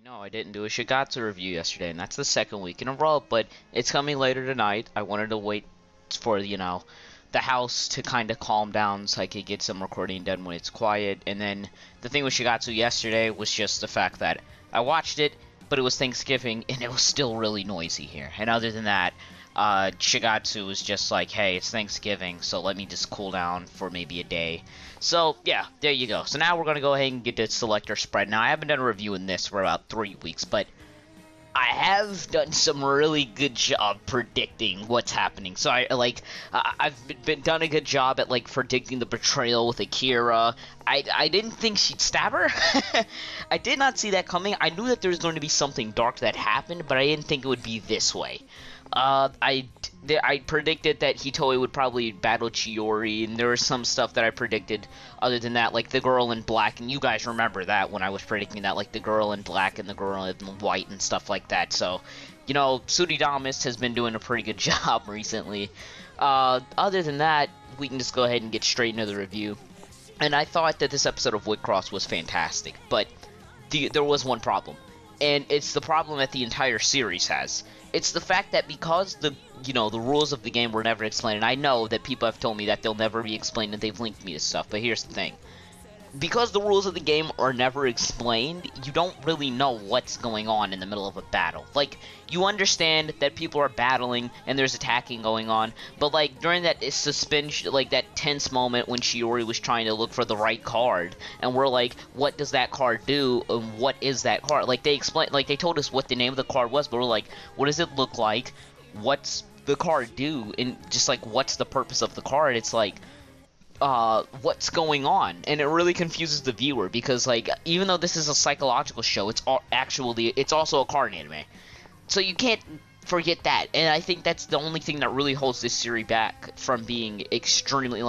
No, I didn't do a Shigatsu review yesterday, and that's the second week in a row, but it's coming later tonight. I wanted to wait for, the house to kind of calm down so I could get some recording done when it's quiet. And then the thing with Shigatsu yesterday was just the fact that I watched it, but it was Thanksgiving, and it was still really noisy here. And other than that, Shigatsu was just like, hey, it's Thanksgiving, so let me just cool down for maybe a day. So, yeah, there you go. So now we're going to go ahead and get to Selector Spread. Now, I haven't done a review in this for about 3 weeks, but I have done some really good job predicting what's happening. So I've done a good job at predicting the betrayal with Akira. I didn't think she'd stab her. I did not see that coming. I knew that there was going to be something dark that happened, but I didn't think it would be this way. I predicted that Hitoi would probably battle Chiori, and there was some stuff that I predicted other than that, like the girl in black, and you guys remember that when I was predicting that, like the girl in black and the girl in white and stuff like that. So, Tsurudamis has been doing a pretty good job recently. Other than that, we can just go ahead and get straight into the review. And I thought that this episode of Wixoss was fantastic, but there was one problem. And it's the problem that the entire series has. It's the fact that because the rules of the game were never explained, and I know that people have told me that they'll never be explained and they've linked me to stuff, but here's the thing. Because the rules of the game are never explained, you don't really know what's going on in the middle of a battle. Like, you understand that people are battling and there's attacking going on, but during that suspension, that tense moment when Shiori was trying to look for the right card, and we're like, what does that card do, and what is that card? They told us what the name of the card was, but we're like, what does it look like? What's the card do? And just what's the purpose of the card? It's what's going on, and it really confuses the viewer because even though this is a psychological show, it's also a card anime, so you can't forget that. And I think that's the only thing that really holds this series back from being extremely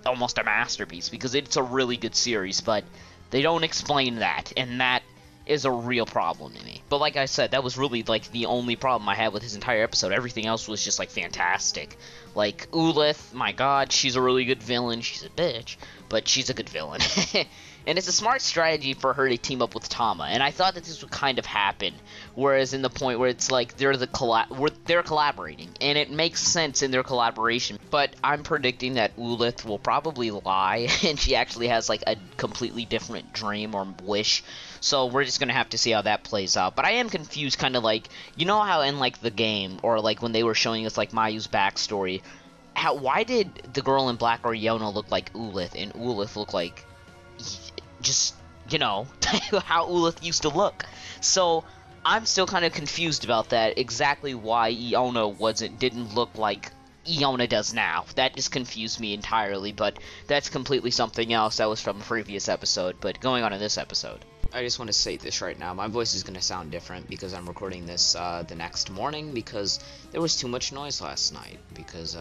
almost a masterpiece, because it's a really good series, but they don't explain that, and that is a real problem to me. But like I said, that was really the only problem I had with his entire episode. Everything else was just fantastic. Ulith, my god, she's a really good villain. She's a bitch, but she's a good villain. And it's a smart strategy for her to team up with Tama, and I thought that this would kind of happen, whereas in the point where it's they're collaborating, and it makes sense in their collaboration. But I'm predicting that Ulith will probably lie, and she actually has a completely different dream or wish. So we're just gonna have to see how that plays out. But I am confused, kind of how in the game, or when they were showing us Mayu's backstory, why did the girl in black or Yona look like Ulith, and Ulith look like just how Ulith used to look? So I'm still kind of confused about that, exactly why Iona didn't look like Iona does now. That just confused me entirely, but that's completely something else. That was from a previous episode, but going on in this episode. I just want to say this right now. My voice is going to sound different because I'm recording this the next morning because there was too much noise last night because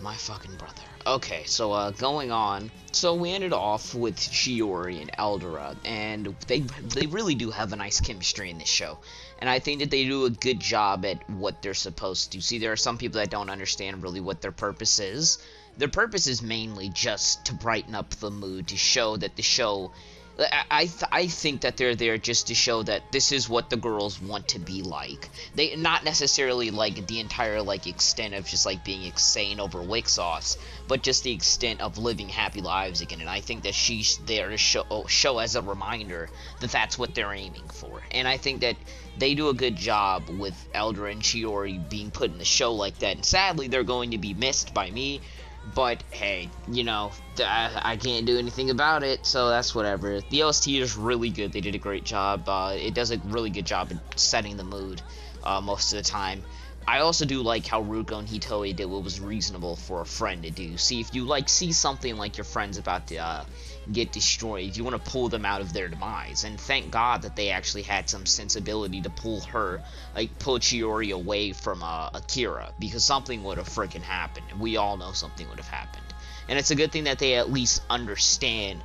my fucking brother. Okay, so going on. So we ended off with Shiori and Eldora, and they really do have a nice chemistry in this show. And I think that they do a good job at what they're supposed to. See, there are some people that don't understand really what their purpose is. Their purpose is mainly just to brighten up the mood, to show that the show... I think that they're there just to show that this is what the girls want to be like. They not necessarily the entire extent of just being insane over Wixoss, but just the extent of living happy lives again. And I think that she's there to show as a reminder that that's what they're aiming for. And I think that they do a good job with Eldora and Shiori being put in the show like that. And sadly, they're going to be missed by me. But, hey, I can't do anything about it, so that's whatever. The OST is really good. They did a great job. It does a really good job at setting the mood most of the time. I also do like how Ruko and Hitoi did what was reasonable for a friend to do. See, if you, see something your friend's about to get destroyed, you want to pull them out of their demise. And thank God that they actually had some sensibility to pull Chiori away from Akira, because something would have freaking happened. And we all know something would have happened. And it's a good thing that they at least understand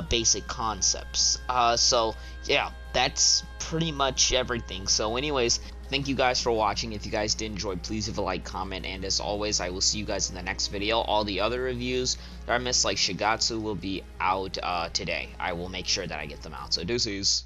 basic concepts. So, yeah, that's pretty much everything. So, anyways, thank you guys for watching. If you guys did enjoy, please leave a like, comment, and as always, I will see you guys in the next video. All the other reviews that I missed, like Shigatsu, will be out today. I will make sure that I get them out. So, deuces.